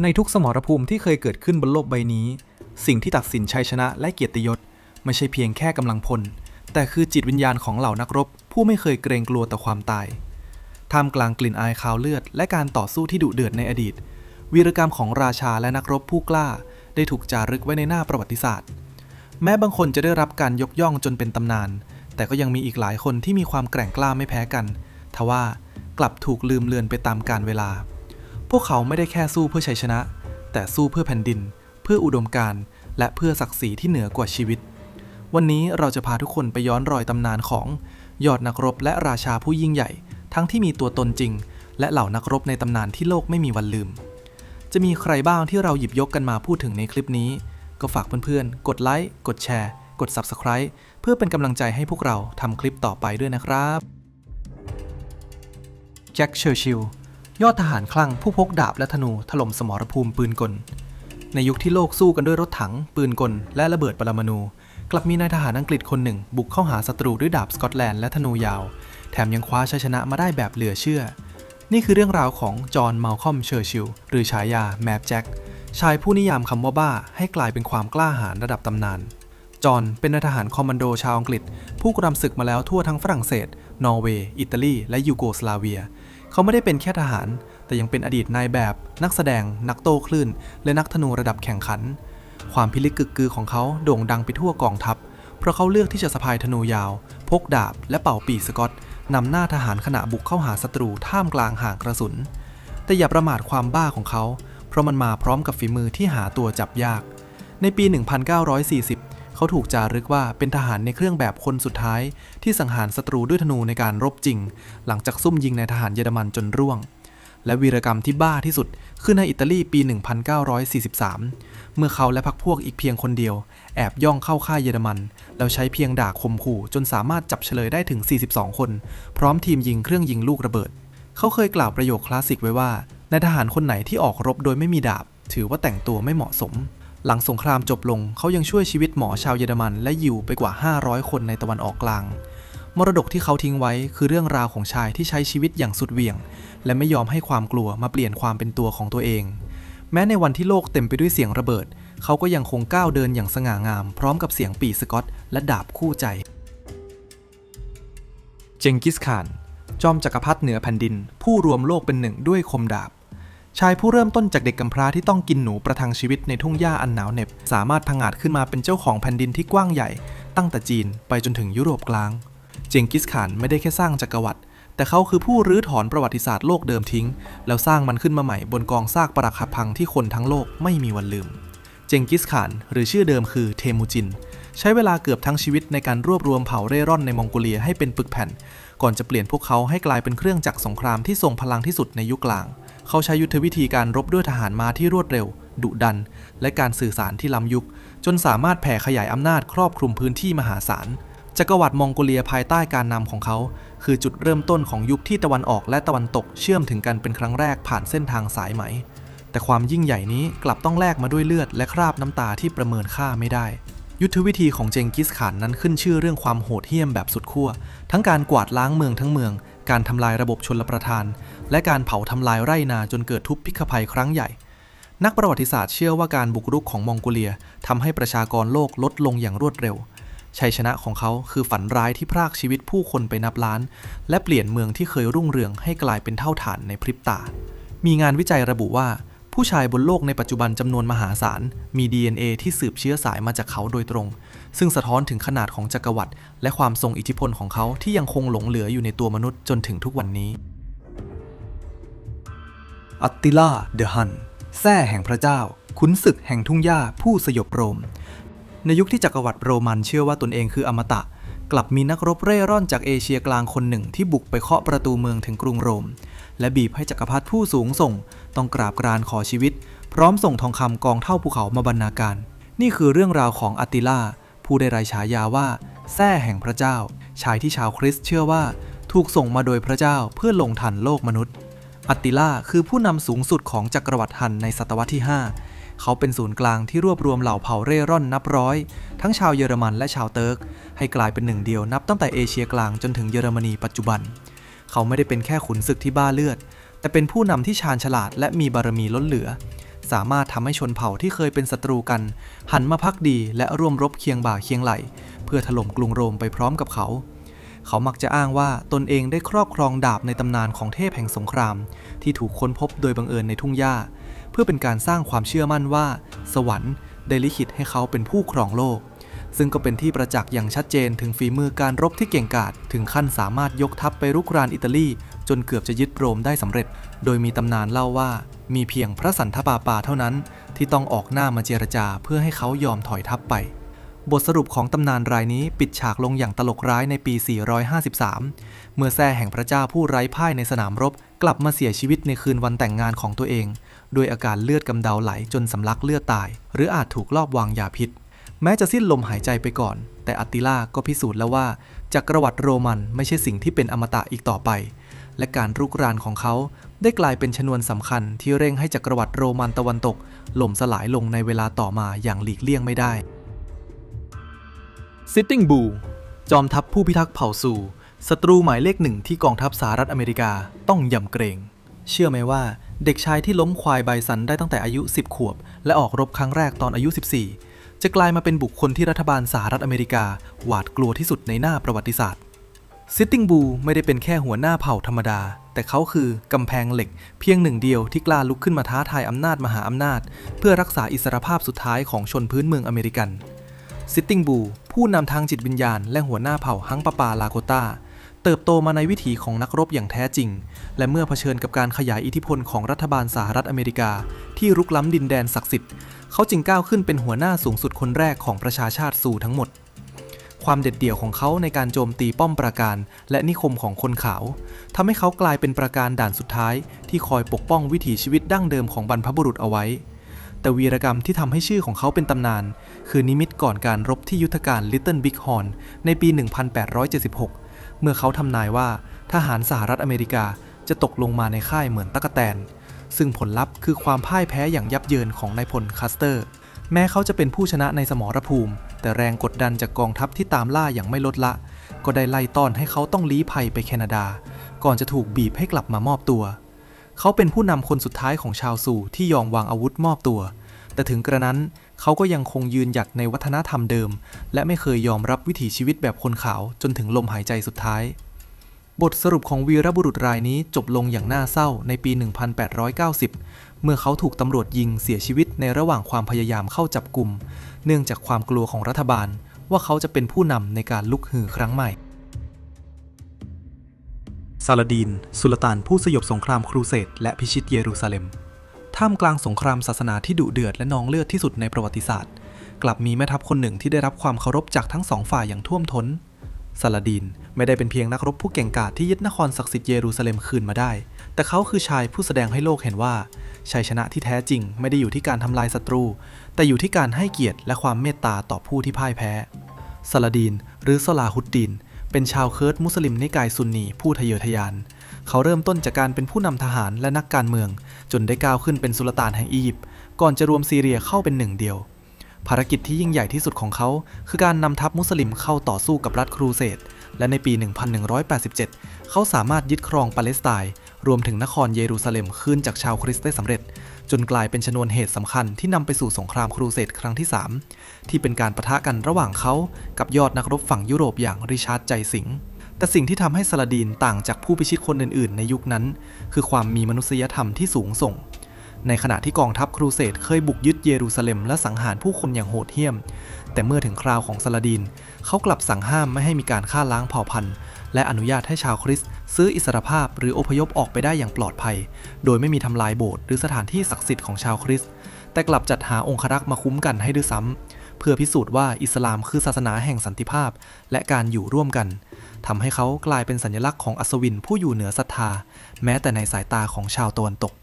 ในทุกสมรภูมิที่เคยเกิดขึ้นบนโลกใบนี้สิ่งที่ตัดสินชัยชนะและเกียรติยศไม่ใช่เพียงแค่กำลังพลแต่คือจิตวิญญาณของเหล่านักรบผู้ไม่เคยเกรงกลัวต่อความตายท่ามกลางกลิ่นอายคาวเลือดและการต่อสู้ที่ดุเดือดในอดีตวีรกรรมของราชาและนักรบผู้กล้าได้ถูกจารึกไว้ในหน้าประวัติศาสตร์แม้บางคนจะได้รับการยกย่องจนเป็นตำนานแต่ก็ยังมีอีกหลายคนที่มีความแกร่งกล้าไม่แพ้กันทว่ากลับถูกลืมเลือนไปตามกาลเวลาพวกเขาไม่ได้แค่สู้เพื่อชัยชนะแต่สู้เพื่อแผ่นดินเพื่ออุดมการณ์และเพื่อศักดิ์ศรีที่เหนือกว่าชีวิตวันนี้เราจะพาทุกคนไปย้อนรอยตำนานของยอดนักรบและราชาผู้ยิ่งใหญ่ทั้งที่มีตัวตนจริงและเหล่านักรบในตำนานที่โลกไม่มีวันลืมจะมีใครบ้างที่เราหยิบยกกันมาพูดถึงในคลิปนี้ก็ฝากเพื่อนๆกดไลค์กดแชร์กด Subscribe เพื่อเป็นกำลังใจให้พวกเราทำคลิปต่อไปด้วยนะครับแจ็คเชอร์ชิลล์ยอดทหารคลั่งผู้พกดาบและธนูถล่มสมรภูมิปืนกลในยุคที่โลกสู้กันด้วยรถถังปืนกลและระเบิดปรมาณูกลับมีนายทหารอังกฤษคนหนึ่งบุกเข้าหาศัตรูด้วยดาบสกอตแลนด์และธนูยาวแถมยังคว้าชัยชนะมาได้แบบเหลือเชื่อนี่คือเรื่องราวของจอห์นมัลคอมเชอร์ชิลล์หรือฉายาแมปแจ็คชายผู้นิยามคำว่าบ้าให้กลายเป็นความกล้าหาญระดับตำนานจอห์นเป็นนายทหารคอมมานโดชาวอังกฤษผู้กระทำศึกมาแล้วทั่วทั้งฝรั่งเศสนอร์เวย์อิตาลีและยูโกสลาเวียเขาไม่ได้เป็นแค่ทหารแต่ยังเป็นอดีตนายแบบนักแสดงนักโต้คลื่นและนักธนูระดับแข่งขันความพิลึกกึกกือของเขาโด่งดังไปทั่วกองทัพเพราะเขาเลือกที่จะสะพายธนูยาวพกดาบและเป่าปีสกอตนำหน้าทหารขณะบุกเข้าหาศัตรูท่ามกลางห่างกระสุนแต่อย่าประมาทความบ้าของเขาเพราะมันมาพร้อมกับฝีมือที่หาตัวจับยากในปี 1940 เขาถูกจารึกว่าเป็นทหารในเครื่องแบบคนสุดท้ายที่สังหารศัตรูด้วยธนูในการรบจริงหลังจากซุ่มยิงในทหารเยอรมันจนร่วงและวีรกรรมที่บ้าที่สุดคือในอิตาลีปี 1943 เมื่อเขาและพรรคพวกอีกเพียงคนเดียวแอบย่องเข้าค่ายเยอรมันแล้วใช้เพียงดาบข่มขู่จนสามารถจับเฉลยได้ถึง 42 คนพร้อมทีมยิงเครื่องยิงลูกระเบิดเขาเคยกล่าวประโยคคลาสสิกไว้ว่านายทหารคนไหนที่ออกรบโดยไม่มีดาบถือว่าแต่งตัวไม่เหมาะสมหลังสงครามจบลงเขายังช่วยชีวิตหมอชาวเยอรมันและยิวไปกว่า 500 คนในตะวันออกกลางมรดกที่เขาทิ้งไว้คือเรื่องราวของชายที่ใช้ชีวิตอย่างสุดเหวี่ยงและไม่ยอมให้ความกลัวมาเปลี่ยนความเป็นตัวของตัวเองแม้ในวันที่โลกเต็มไปด้วยเสียงระเบิดเขาก็ยังคงก้าวเดินอย่างสง่างามพร้อมกับเสียงปีสกอตและดาบคู่ใจเจงกิสข่านจอมจักรพรรดิเหนือแผ่นดินผู้รวมโลกเป็นหนึ่งด้วยคมดาบชายผู้เริ่มต้นจากเด็กกำพร้าที่ต้องกินหนูประทังชีวิตในทุ่งหญ้าอันหนาวเหน็บสามารถผงาดขึ้นมาเป็นเจ้าของแผ่นดินที่กว้างใหญ่ตั้งแต่จีนไปจนถึงยุโรปกลางเจงกิสข่านไม่ได้แค่สร้างจักรวรรดิแต่เขาคือผู้รื้อถอนประวัติศาสตร์โลกเดิมทิ้งแล้วสร้างมันขึ้นมาใหม่บนกองซากปรักหักพังที่คนทั้งโลกไม่มีวันลืมเจงกิสข่านหรือชื่อเดิมคือเทมูจินใช้เวลาเกือบทั้งชีวิตในการรวบรวมเผ่าเร่ร่อนในมองโกเลียให้เป็นปึกแผ่นก่อนจะเปลี่ยนพวกเขาให้กลายเป็นเครื่องจักรสงครามที่ทรงพลังที่สุดในยุคกลางเขาใช้ยุทธวิธีการรบด้วยทหารม้าที่รวดเร็วดุดันและการสื่อสารที่ล้ำยุคจนสามารถแผ่ขยายอำนาจครอบคลุมพื้นที่มหาศาลจักรวรรดิมองโกเลียภายใต้การนำของเขาคือจุดเริ่มต้นของยุคที่ตะวันออกและตะวันตกเชื่อมถึงกันเป็นครั้งแรกผ่านเส้นทางสายไหมแต่ความยิ่งใหญ่นี้กลับต้องแลกมาด้วยเลือดและคราบน้ำตาที่ประเมินค่าไม่ได้ยุทธวิธีของเจงกิสข่านนั้นขึ้นชื่อเรื่องความโหดเหี้ยมแบบสุดขั้วทั้งการกวาดล้างเมืองทั้งเมืองการทำลายระบบชลประทานและการเผาทำลายไร่นาจนเกิดทุพพิฆภัยครั้งใหญ่นักประวัติศาสตร์เชื่อว่าการบุกรุกของมองโกเลียทำให้ประชากรโลกลดลงอย่างรวดเร็วชัยชนะของเขาคือฝันร้ายที่พรากชีวิตผู้คนไปนับล้านและเปลี่ยนเมืองที่เคยรุ่งเรืองให้กลายเป็นเท่าฐานในพริบตามีงานวิจัยระบุว่าผู้ชายบนโลกในปัจจุบันจำนวนมหาศาลมี DNA ที่สืบเชื้อสายมาจากเขาโดยตรงซึ่งสะท้อนถึงขนาดของจักรวรรดิและความทรงอิทธิพลของเขาที่ยังคงหลงเหลืออยู่ในตัวมนุษย์จนถึงทุกวันนี้อัตติลาเดอะฮันแท้แห่งพระเจ้าขุนศึกแห่งทุ่งหญ้าผู้สยบโรมในยุคที่จักรวรรดิโรมันเชื่อว่าตนเองคืออมตะกลับมีนักรบเร่ร่อนจากเอเชียกลางคนหนึ่งที่บุกไปเคาะประตูเมืองถึงกรุงโรมและบีบให้จักรพรรดิผู้สูงส่งต้องกราบกรานขอชีวิตพร้อมส่งทองคำกองเท่าภูเขามาบรรณาการนี่คือเรื่องราวของอัตติลาผู้ได้รับฉายาว่าแท้แห่งพระเจ้าชายที่ชาวคริสต์เชื่อว่าถูกส่งมาโดยพระเจ้าเพื่อลงทันโลกมนุษย์อัตติลาคือผู้นำสูงสุดของจักรวรรดิฮันในศตวรรษที่ 5เขาเป็นศูนย์กลางที่รวบรวมเหล่าเผ่าเร่ร่อนนับร้อยทั้งชาวเยอรมันและชาวเติร์กให้กลายเป็นหนึ่งเดียวนับตั้งแต่เอเชียกลางจนถึงเยอรมนีปัจจุบันเขาไม่ได้เป็นแค่ขุนศึกที่บ้าเลือดแต่เป็นผู้นำที่ชาญฉลาดและมีบารมีล้นเหลือ สามารถทำให้ชนเผ่าที่เคยเป็นศัตรูกันหันมาภักดีและร่วมรบเคียงบ่าเคียงไหลเพื่อถล่มกรุงโรมไปพร้อมกับเขามักจะอ้างว่าตนเองได้ครอบครองดาบในตำนานของเทพแห่งสงครามที่ถูกค้นพบโดยบังเอิญในทุ่งหญ้าเพื่อเป็นการสร้างความเชื่อมั่นว่าสวรรค์ได้ลิขิตให้เขาเป็นผู้ครองโลกซึ่งก็เป็นที่ประจักษ์อย่างชัดเจนถึงฝีมือการรบที่เก่งกาจถึงขั้นสามารถยกทัพไปรุกรานอิตาลีจนเกือบจะยึดโรมได้สำเร็จโดยมีตำนานเล่าว่ามีเพียงพระสันทปาปาเท่านั้นที่ต้องออกหน้ามาเจรจาเพื่อให้เขายอมถอยทัพไปบทสรุปของตำนานรายนี้ปิดฉากลงอย่างตลกร้ายในปี 453 เมื่อแซ่แห่งพระเจ้าผู้ไร้พ่ายในสนามรบกลับมาเสียชีวิตในคืนวันแต่งงานของตัวเองด้วยอาการเลือดกำเดาไหลจนสำลักเลือดตายหรืออาจถูกลอบวางยาพิษแม้จะสิ้นลมหายใจไปก่อนแต่อัตติลาก็พิสูจน์แล้วว่าจักรวรรดิโรมันไม่ใช่สิ่งที่เป็นอมตะอีกต่อไปและการรุกรานของเขาได้กลายเป็นชนวนสำคัญที่เร่งให้จักรวรรดิโรมันตะวันตกล่มสลายลงในเวลาต่อมาอย่างหลีกเลี่ยงไม่ได้ Sitting Bull จอมทัพผู้พิทักษ์เผ่าซูศัตรูหมายเลขหนึ่งที่กองทัพสหรัฐอเมริกาต้องยำเกรงเชื่อไหมว่าเด็กชายที่ล้มควายไบสันได้ตั้งแต่อายุ10 ขวบและออกรบครั้งแรกตอนอายุ14จะกลายมาเป็นบุคคลที่รัฐบาลสหรัฐอเมริกาหวาดกลัวที่สุดในหน้าประวัติศาสตร์ Sitting Bull ไม่ได้เป็นแค่หัวหน้าเผ่าธรรมดาแต่เขาคือกำแพงเหล็กเพียงหนึ่งเดียวที่กล้าลุกขึ้นมาท้าทายอำนาจมหาอำนาจเพื่อรักษาอิสรภาพสุดท้ายของชนพื้นเมืองอเมริกัน Sitting Bull ผู้นำทางจิตวิญญาณและหัวหน้าเผ่าฮังปาปาลาโกตาเติบโตมาในวิถีของนักรบอย่างแท้จริงและเมื่อเผชิญกับการขยายอิทธิพลของรัฐบาลสหรัฐอเมริกาที่รุกล้ำดินแดนศักดิ์สิทธิ์เขาจึงก้าวขึ้นเป็นหัวหน้าสูงสุดคนแรกของประชาชาติซูทั้งหมดความเด็ดเดี่ยวของเขาในการโจมตีป้อมปราการและนิคมของคนขาวทำให้เขากลายเป็นปราการด่านสุดท้ายที่คอยปกป้องวิถีชีวิตดั้งเดิมของบรรพบุรุษเอาไว้แต่วีรกรรมที่ทำให้ชื่อของเขาเป็นตำนานคือนิมิตก่อนการรบที่ยุทธการ Little Big Horn ในปี 1876 เมื่อเขาทำนายว่าทหารสหรัฐอเมริกาจะตกลงมาในค่ายเหมือนตั๊กแตนซึ่งผลลัพธ์คือความพ่ายแพ้อย่างยับเยินของนายพลคัสเตอร์แม้เขาจะเป็นผู้ชนะในสมรภูมิแต่แรงกดดันจากกองทัพที่ตามล่าอย่างไม่ลดละก็ได้ไล่ต้อนให้เขาต้องลี้ภัยไปแคนาดาก่อนจะถูกบีบให้กลับมามอบตัวเขาเป็นผู้นำคนสุดท้ายของชาวซูที่ยอมวางอาวุธมอบตัวแต่ถึงกระนั้นเขาก็ยังคงยืนหยัดในวัฒนธรรมเดิมและไม่เคยยอมรับวิถีชีวิตแบบคนขาวจนถึงลมหายใจสุดท้ายบทสรุปของวีรบุรุษรายนี้จบลงอย่างน่าเศร้าในปี 1890 เมื่อเขาถูกตำรวจยิงเสียชีวิตในระหว่างความพยายามเข้าจับกุมเนื่องจากความกลัวของรัฐบาลว่าเขาจะเป็นผู้นำในการลุกฮือครั้งใหม่ซาลาดีนสุลต่านผู้สยบสงครามครูเสดและพิชิตเยรูซาเล็มท่ามกลางสงครามศาสนาที่ดุเดือดและนองเลือดที่สุดในประวัติศาสตร์กลับมีแม่ทัพคนหนึ่งที่ได้รับความเคารพจากทั้งสองฝ่ายอย่างท่วมท้นซาลาดีนไม่ได้เป็นเพียงนักรบผู้เก่งกาจที่ยึดนครศักดิ์สิทธิ์เยรูซาเล็มคืนมาได้แต่เขาคือชายผู้แสดงให้โลกเห็นว่าชัยชนะที่แท้จริงไม่ได้อยู่ที่การทำลายศัตรูแต่อยู่ที่การให้เกียรติและความเมตตาต่อผู้ที่พ่ายแพ้ซาลาดีนหรือซอลาฮุดดีนเป็นชาวเคิร์ดมุสลิมนิกายซุนนีผู้ทะเยอทะยานเขาเริ่มต้นจากการเป็นผู้นำทหารและนักการเมืองจนได้ก้าวขึ้นเป็นสุลต่านแห่งอียิปต์ก่อนจะรวมซีเรียเข้าเป็นหนึ่งเดียวภารกิจที่ยิ่งใหญ่ที่สุดของเขาคือการนำทัพมุสลิมเข้าต่อสู้กับรัฐครูเสดและในปี 1187 เขาสามารถยึดครองปาเลสไตน์รวมถึงนครเยรูซาเล็มคืนจากชาวคริสต์ได้สำเร็จจนกลายเป็นชนวนเหตุสำคัญที่นำไปสู่สงครามครูเสดครั้งที่ 3ที่เป็นการปะทะกันระหว่างเขากับยอดนักรบฝั่งยุโรปอย่างริชาร์ดใจสิงห์แต่สิ่งที่ทำให้ซาลาดีนต่างจากผู้พิชิตคนอื่นๆในยุคนั้นคือความมีมนุษยธรรมที่สูงส่งในขณะที่กองทัพครูเสดเคยบุกยึดเยรูซาเล็มและสังหารผู้คนอย่างโหดเหี้ยมแต่เมื่อถึงคราวของซาลาดีนเขากลับสั่งห้ามไม่ให้มีการฆ่าล้างเผ่าพันธุ์และอนุญาตให้ชาวคริสต์ซื้ออิสรภาพหรืออพยพออกไปได้อย่างปลอดภัยโดยไม่มีทำลายโบสถ์หรือสถานที่ศักดิ์สิทธิ์ของชาวคริสต์แต่กลับจัดหาองครักษ์มาคุ้มกันให้ด้วยซ้ำเพื่อพิสูจน์ว่าอิสลามคือศาสนาแห่งสันติภาพและการอยู่ร่วมกันทำให้เขากลายเป็นสัญลักษณ์ของอัศวินผู้อยู่เหนือศรัทธาแม้แต่ในสายตาของชาวตะวันตก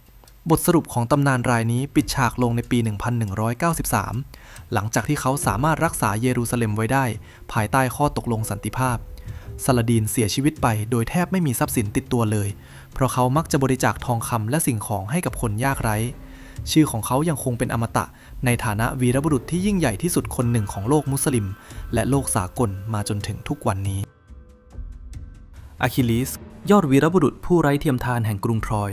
บทสรุปของตำนานรายนี้ปิดฉากลงในปี 1193 หลังจากที่เขาสามารถรักษาเยรูซาเล็มไว้ได้ภายใต้ข้อตกลงสันติภาพซาลาดีนเสียชีวิตไปโดยแทบไม่มีทรัพย์สินติดตัวเลยเพราะเขามักจะบริจาคทองคำและสิ่งของให้กับคนยากไร้ชื่อของเขายังคงเป็นอมตะในฐานะวีรบุรุษที่ยิ่งใหญ่ที่สุดคนหนึ่งของโลกมุสลิมและโลกสากลมาจนถึงทุกวันนี้อะคิลิสยอดวีรบุรุษผู้ไร้เทียมทานแห่งกรุงทรอย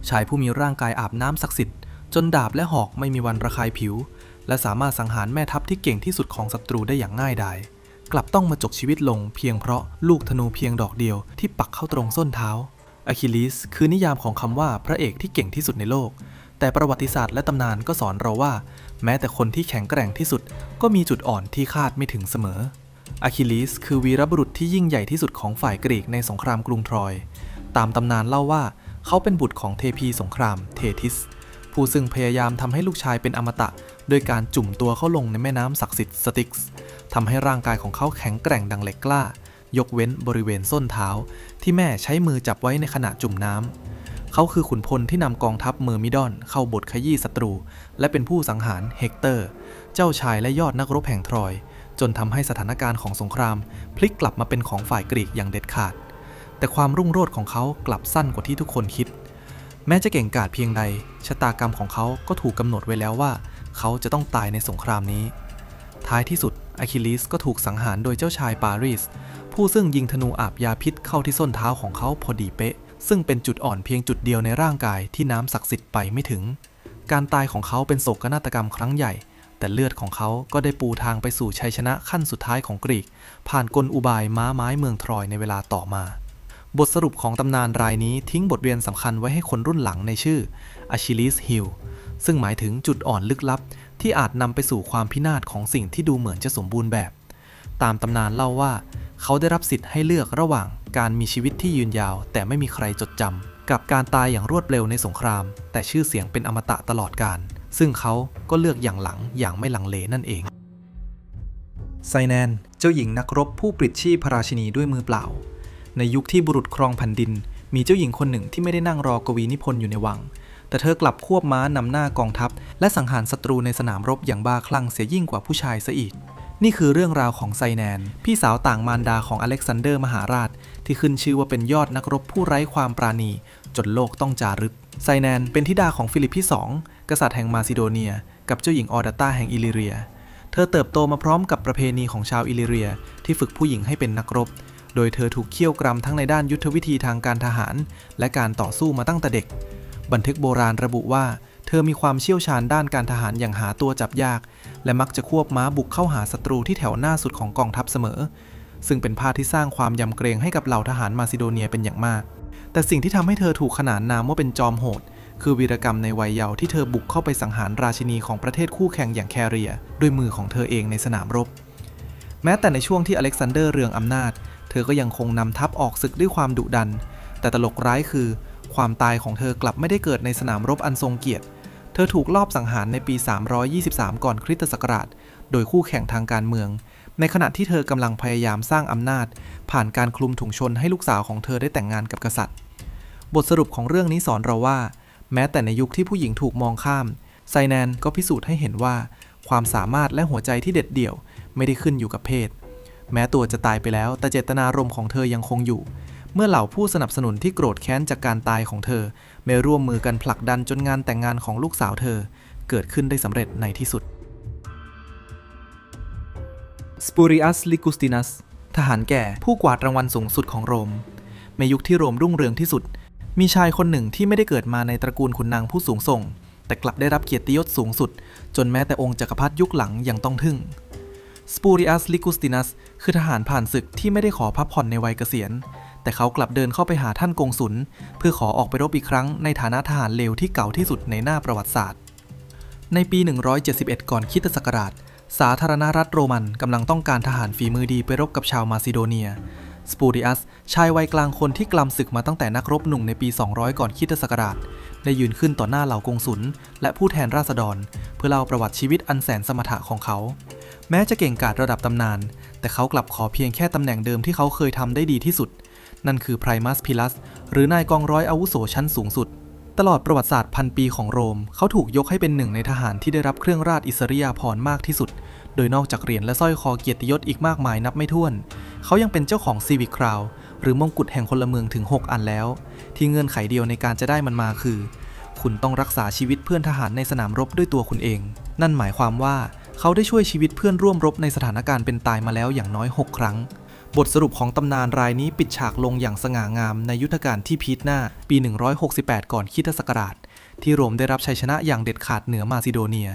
ชายผู้มีร่างกายอาบน้ำศักดิ์สิทธิ์ จนดาบและหอกไม่มีวันระคายผิวและสามารถสังหารแม่ทัพที่เก่งที่สุดของศัตรูได้อย่างง่ายดายกลับต้องมาจบชีวิตลงเพียงเพราะลูกธนูเพียงดอกเดียวที่ปักเข้าตรงส้นเท้าอะคิลิสคือนิยามของคำว่าพระเอกที่เก่งที่สุดในโลกแต่ประวัติศาสตร์และตำนานก็สอนเราว่าแม้แต่คนที่แข็งแกร่งที่สุดก็มีจุดอ่อนที่คาดไม่ถึงเสมออะคิลิสคือวีรบุรุษที่ยิ่งใหญ่ที่สุดของฝ่ายกรีกในสงครามกรุงทรอยตามตำนานเล่าว่าเขาเป็นบุตรของเทพีสงครามเททิสผู้ซึ่งพยายามทำให้ลูกชายเป็นอมตะโดยการจุ่มตัวเขาลงในแม่น้ำศักดิ์สิทธิ์สติกส์ทำให้ร่างกายของเขาแข็งแกร่งดังเหล็กกล้ายกเว้นบริเวณส้นเท้าที่แม่ใช้มือจับไว้ในขณะจุ่มน้ำเขาคือขุนพลที่นำกองทัพเมอร์มิดอนเข้าบทขยี้ศัตรูและเป็นผู้สังหารเฮกเตอร์เจ้าชายและยอดนักรบแห่งทรอยจนทำให้สถานการณ์ของสงครามพลิกกลับมาเป็นของฝ่ายกรีกอย่างเด็ดขาดแต่ความรุ่งโรจน์ของเขากลับสั้นกว่าที่ทุกคนคิดแม้จะเก่งกาจเพียงใดชะตากรรมของเขาก็ถูกกำหนดไว้แล้วว่าเขาจะต้องตายในสงครามนี้ท้ายที่สุดอะคิลิสก็ถูกสังหารโดยเจ้าชายปารีสผู้ซึ่งยิงธนูอาบยาพิษเข้าที่ส้นเท้าของเขาพอดีเป๊ะซึ่งเป็นจุดอ่อนเพียงจุดเดียวในร่างกายที่น้ำศักดิ์สิทธิ์ไปไม่ถึงการตายของเขาเป็นโศกนาฏกรรมครั้งใหญ่แต่เลือดของเขาก็ได้ปูทางไปสู่ชัยชนะขั้นสุดท้ายของกรีกผ่านกลอุบายม้าไม้เมืองทรอยในเวลาต่อมาบทสรุปของตำนานรายนี้ทิ้งบทเรียนสำคัญไว้ให้คนรุ่นหลังในชื่อ Achilles Heel ซึ่งหมายถึงจุดอ่อนลึกลับที่อาจนำไปสู่ความพินาศของสิ่งที่ดูเหมือนจะสมบูรณ์แบบตามตำนานเล่าว่าเขาได้รับสิทธิ์ให้เลือกระหว่างการมีชีวิตที่ยืนยาวแต่ไม่มีใครจดจำกับการตายอย่างรวดเร็วในสงครามแต่ชื่อเสียงเป็นอมตะตลอดกาลซึ่งเขาก็เลือกอย่างหลังอย่างไม่ลังเลนั่นเองไซแนนเจ้าหญิงนักรบผู้ปลิดชีพพระราชินีด้วยมือเปล่าในยุคที่บุรุษครองแผ่นดินมีเจ้าหญิงคนหนึ่งที่ไม่ได้นั่งรอกวีนิพนธ์อยู่ในวังแต่เธอกลับควบม้านำหน้ากองทัพและสังหารศัตรูในสนามรบอย่างบ้าคลั่งเสียยิ่งกว่าผู้ชายซะอีกนี่คือเรื่องราวของไซแนนพี่สาวต่างมารดาของอเล็กซานเดอร์มหาราชที่ขึ้นชื่อว่าเป็นยอดนักรบผู้ไร้ความปราณีจนโลกต้องจารึกไซแนนเป็นธิดาของฟิลิปที่2กษัตริย์แห่งมาซิโดเนียกับเจ้าหญิงออดัตตาแห่งอิลิเรียเธอเติบโตมาพร้อมกับประเพณีของชาวอิลิเรียที่ฝึกผู้หญิงให้เป็นนักรบโดยเธอถูกเคี่ยวกรำทั้งในด้านยุทธวิธีทางการทหารและการต่อสู้มาตั้งแต่เด็กบันทึกโบราณระบุว่าเธอมีความเชี่ยวชาญด้านการทหารอย่างหาตัวจับยากและมักจะควบม้าบุกเข้าหาศัตรูที่แถวหน้าสุดของกองทัพเสมอซึ่งเป็นภาพที่สร้างความยำเกรงให้กับเหล่าทหารมาซิโดเนียเป็นอย่างมากแต่สิ่งที่ทำให้เธอถูกขนานนามว่าเป็นจอมโหดคือวีรกรรมในวัยเยาว์ที่เธอบุกเข้าไปสังหารราชินีของประเทศคู่แข่งอย่างแคเรียด้วยมือของเธอเองในสนามรบแม้แต่ในช่วงที่อเล็กซานเดอร์เรืองอำนาจเธอก็ยังคงนำทัพออกศึกด้วยความดุดันแต่ตลกร้ายคือความตายของเธอกลับไม่ได้เกิดในสนามรบอันทรงเกียรติเธอถูกลอบสังหารในปี323ก่อนคริสตศักราชโดยคู่แข่งทางการเมืองในขณะที่เธอกำลังพยายามสร้างอำนาจผ่านการคลุมถุงชนให้ลูกสาวของเธอได้แต่งงานกับกษัตริย์บทสรุปของเรื่องนี้สอนเราว่าแม้แต่ในยุคที่ผู้หญิงถูกมองข้ามไซแนนก็พิสูจน์ให้เห็นว่าความสามารถและหัวใจที่เด็ดเดี่ยวไม่ได้ขึ้นอยู่กับเพศแม้ตัวจะตายไปแล้วแต่เจตนารมณ์ของเธอยังคงอยู่เมื่อเหล่าผู้สนับสนุนที่โกรธแค้นจากการตายของเธอไม่ร่วมมือกันผลักดันจนงานแต่งงานของลูกสาวเธอเกิดขึ้นได้สำเร็จในที่สุดสปูริอัสลิกุสตินัสทหารแก่ผู้กวาดรางวัลสูงสุดของโรมในยุคที่โรมรุ่งเรืองที่สุดมีชายคนหนึ่งที่ไม่ได้เกิดมาในตระกูลขุนนางผู้สูงส่งแต่กลับได้รับเกียรติยศสูงสุดจนแม้แต่องค์จักรพรรดิยุคหลังยังต้องทึ่งสปูริอัสลิกุสตินัสคือทหารผ่านศึกที่ไม่ได้ขอพักผ่อนในวัยเกษียณแต่เขากลับเดินเข้าไปหาท่านกงสุลเพื่อขอออกไปรบอีกครั้งในฐานะทหารเลวที่เก่าที่สุดในหน้าประวัติศาสตร์ในปี171ก่อนคริสตศักราชสาธารณรัฐโรมันกำลังต้องการทหารฝีมือดีไปรบกับชาวมาซิโดเนียสปูริอัสชายวัยกลางคนที่กลำศึกมาตั้งแต่นักรบหนุ่มในปี200ก่อนคริสตศักราชได้ยืนขึ้นต่อหน้าเหล่ากงสุลและผู้แทนราษฎรเพื่อเล่าประวัติชีวิตอันแสนสมถะของเขาแม้จะเก่งกาจระดับตำนานแต่เขากลับขอเพียงแค่ตำแหน่งเดิมที่เขาเคยทำได้ดีที่สุดนั่นคือไพรมัสพิลัสหรือนายกองร้อยอาวุโสชั้นสูงสุดตลอดประวัติศาสตร์พันปีของโรมเขาถูกยกให้เป็นหนึ่งในทหารที่ได้รับเครื่องราชอิสริยาภรณ์มากที่สุดโดยนอกจากเหรียญและสร้อยคอเกียรติยศอีกมากมายนับไม่ถ้วนเขายังเป็นเจ้าของซีวิคคราวหรือมงกุฎแห่งพลเมืองถึง6อันแล้วที่เงื่อนไขเดียวในการจะได้มันมาคือคุณต้องรักษาชีวิตเพื่อนทหารในสนามรบด้วยตัวคุณเองนั่นหมายความว่าเขาได้ช่วยชีวิตเพื่อนร่วมรบในสถานการณ์เป็นตายมาแล้วอย่างน้อย6ครั้งบทสรุปของตำนานรายนี้ปิดฉากลงอย่างสง่างามในยุทธการที่พีทนาปี168ก่อนคริสตศักราช ที่โรมได้รับชัยชนะอย่างเด็ดขาดเหนือมาซิโดเนีย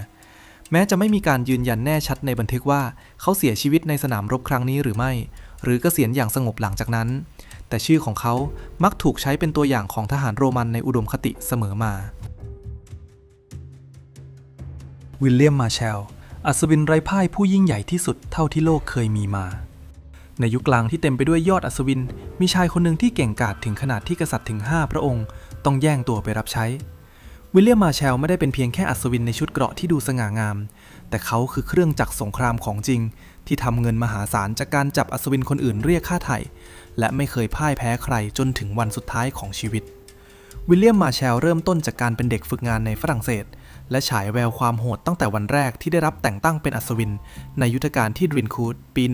แม้จะไม่มีการยืนยันแน่ชัดในบันทึกว่าเขาเสียชีวิตในสนามรบครั้งนี้หรือไม่หรือเกษียณอย่างสงบหลังจากนั้นแต่ชื่อของเขามักถูกใช้เป็นตัวอย่างของทหารโรมันในอุดมคติเสมอมาวิลเลียมมาร์แชลอัศวินไร้พ่ายผู้ยิ่งใหญ่ที่สุดเท่าที่โลกเคยมีมาในยุคกลางที่เต็มไปด้วยยอดอัศวินมีชายคนหนึ่งที่เก่งกาจถึงขนาดที่กษัตริย์ถึง5พระองค์ต้องแย่งตัวไปรับใช้วิลเลียมมาร์แชลไม่ได้เป็นเพียงแค่อัศวินในชุดเกราะที่ดูสง่างามแต่เขาคือเครื่องจักรสงครามของจริงที่ทำเงินมหาศาลจากการจับอัศวินคนอื่นเรียกค่าไถ่และไม่เคยพ่ายแพ้ใครจนถึงวันสุดท้ายของชีวิตวิลเลียมมาร์แชลเริ่มต้นจากการเป็นเด็กฝึกงานในฝรั่งเศสและฉายแววความโหดตั้งแต่วันแรกที่ได้รับแต่งตั้งเป็นอัศวินในยุทธการที่ดรินคูดปี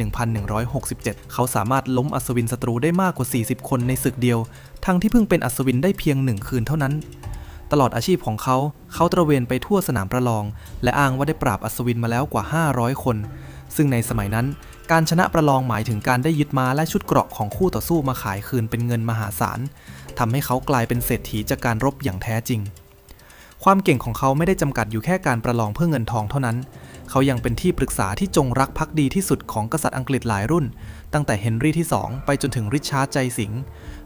1167 เขาสามารถล้มอัศวินศัตรูได้มากกว่า 40 คนในศึกเดียวทั้งที่เพิ่งเป็นอัศวินได้เพียง1 คืนเท่านั้นตลอดอาชีพของเขาตระเวนไปทั่วสนามประลองและอ้างว่าได้ปราบอัศวินมาแล้วกว่า500 คนซึ่งในสมัยนั้นการชนะประลองหมายถึงการได้ยึดม้าและชุดเกราะของคู่ต่อสู้มาขายคืนเป็นเงินมหาศาลทำให้เขากลายเป็นเศรษฐีจากการรบอย่างแท้จริงความเก่งของเขาไม่ได้จำกัดอยู่แค่การประลองเพื่อเงินทองเท่านั้นเขายังเป็นที่ปรึกษาที่จงรักภักดีที่สุดของกษัตริย์อังกฤษหลายรุ่นตั้งแต่เฮนรี่ที่2ไปจนถึงริชาร์ดใจสิงห์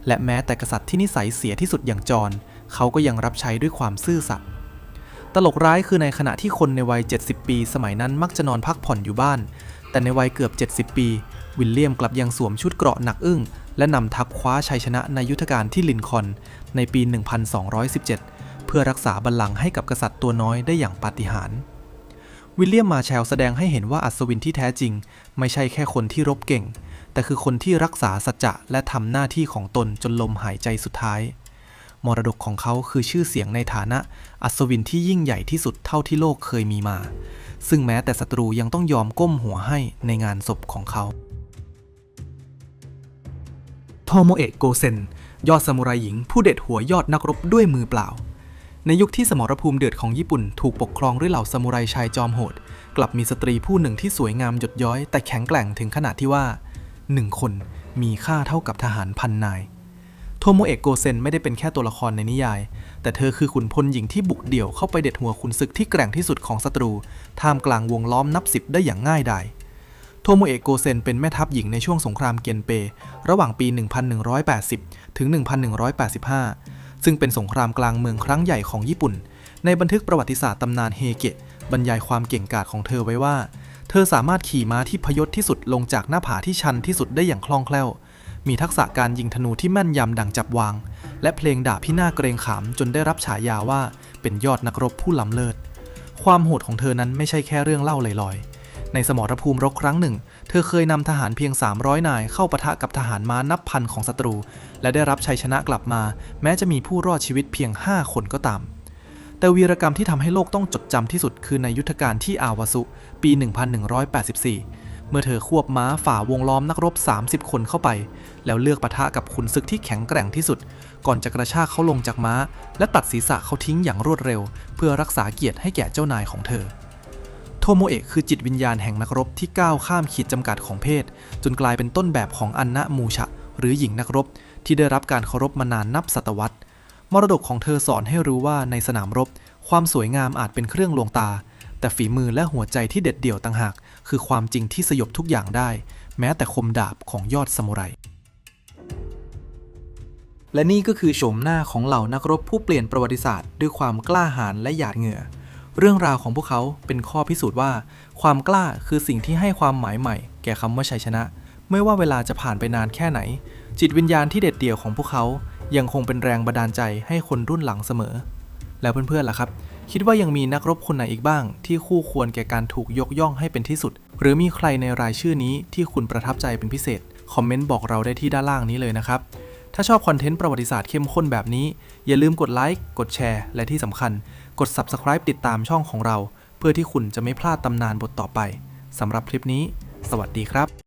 และแม้แต่กษัตริย์ที่นิสัยเสียที่สุดอย่างจอห์นเขาก็ยังรับใช้ด้วยความซื่อสัตย์ตลกร้ายคือในขณะที่คนในวัย70 ปีสมัยนั้นมักจะนอนพักผ่อนอยู่บ้านแต่ในวัยเกือบ70 ปีวิลเลียมกลับยังสวมชุดเกราะหนักอึ้งและนำทัพคว้าชัยชนะในยุทธการที่ลินคอล์นในปี 1217 เพื่อรักษาบัลลังก์ให้กับกษัตริย์ตัวน้อยได้อย่างปาฏิหาริย์วิลเลียมมาร์แชลแสดงให้เห็นว่าอัศวินที่แท้จริงไม่ใช่แค่คนที่รบเก่งแต่คือคนที่รักษาสัจจะและทำหน้าที่ของตนจนลมหายใจสุดท้ายมรดกของเขาคือชื่อเสียงในฐานะอัศวินที่ยิ่งใหญ่ที่สุดเท่าที่โลกเคยมีมาซึ่งแม้แต่ศัตรูยังต้องยอมก้มหัวให้ในงานศพของเขาโทโมเอะโกเซนยอดซามูไรหญิงผู้เด็ดหัวยอดนักรบด้วยมือเปล่าในยุคที่สมรภูมิเดือดของญี่ปุ่นถูกปกครองด้วยเหล่าซามูไรชายจอมโหดกลับมีสตรีผู้หนึ่งที่สวยงามหยดย้อยแต่แข็งแกร่งถึงขนาดที่ว่า1 คนมีค่าเท่ากับทหารพันนายโทโมเอะโกเซนไม่ได้เป็นแค่ตัวละครในนิยายแต่เธอคือขุนพลหญิงที่บุกเดี่ยวเข้าไปเด็ดหัวขุนศึกที่แกร่งที่สุดของศัตรูท่ามกลางวงล้อมนับ10ได้อย่างง่ายดายโทโมเอะโกเซนเป็นแม่ทัพหญิงในช่วงสงครามเกียนเประหว่างปี 1180 ถึง 1185 ซึ่งเป็นสงครามกลางเมืองครั้งใหญ่ของญี่ปุ่นในบันทึกประวัติศาสตร์ตำนานเฮเกะบรรยายความเก่งกาจของเธอไว้ว่าเธอสามารถขี่ม้าที่พยศที่สุดลงจากหน้าผาที่ชันที่สุดได้อย่างคล่องแคล่วมีทักษะการยิงธนูที่แม่นยำดั่งจับวางและเพลงดาบที่น่าเกรงขามจนได้รับฉายาว่าเป็นยอดนักรบผู้ล้ำเลิศความโหดของเธอนั้นไม่ใช่แค่เรื่องเล่าลอยๆในสมรภูมิรบครั้งหนึ่งเธอเคยนำทหารเพียง300 นายเข้าปะทะกับทหารม้านับพันของศัตรูและได้รับชัยชนะกลับมาแม้จะมีผู้รอดชีวิตเพียง5 คนก็ตามแต่วีรกรรมที่ทำให้โลกต้องจดจำที่สุดคือในยุทธการที่อาวาสุปี 1184 เมื่อเธอควบม้าฝ่าวงล้อมนักรบ30 คนเข้าไปแล้วเลือกปะทะกับขุนศึกที่แข็งแกร่งที่สุดก่อนจะกระชากเขาลงจากม้าและตัดศีรษะเขาทิ้งอย่างรวดเร็วเพื่อรักษาเกียรติให้แก่เจ้านายของเธอโทโมเอะคือจิตวิญญาณแห่งนักรบที่ก้าวข้ามขีดจำกัดของเพศจนกลายเป็นต้นแบบของอันนะมูชะหรือหญิงนักรบที่ได้รับการเคารพมานานนับศตวรรษมรดกของเธอสอนให้รู้ว่าในสนามรบความสวยงามอาจเป็นเครื่องลวงตาแต่ฝีมือและหัวใจที่เด็ดเดี่ยวต่างหากคือความจริงที่สยบทุกอย่างได้แม้แต่คมดาบของยอดซามูไรและนี่ก็คือโฉมหน้าของเหล่านักรบผู้เปลี่ยนประวัติศาสตร์ด้วยความกล้าหาญและหยาดเหงื่อเรื่องราวของพวกเขาเป็นข้อพิสูจน์ว่าความกล้าคือสิ่งที่ให้ความหมายใหม่แก่คำว่าชัยชนะไม่ว่าเวลาจะผ่านไปนานแค่ไหนจิตวิญญาณที่เด็ดเดี่ยวของพวกเขายังคงเป็นแรงบันดาลใจให้คนรุ่นหลังเสมอแล้วเพื่อนๆล่ะครับคิดว่ายังมีนักรบคนไหนอีกบ้างที่คู่ควรแก่การถูกยกย่องให้เป็นที่สุดหรือมีใครในรายชื่อนี้ที่คุณประทับใจเป็นพิเศษคอมเมนต์บอกเราได้ที่ด้านล่างนี้เลยนะครับถ้าชอบคอนเทนต์ประวัติศาสตร์เข้มข้นแบบนี้อย่าลืมกดไลค์กดแชร์และที่สำคัญกด Subscribe ติดตามช่องของเราเพื่อที่คุณจะไม่พลาดตำนานบทต่อไปสำหรับคลิปนี้สวัสดีครับ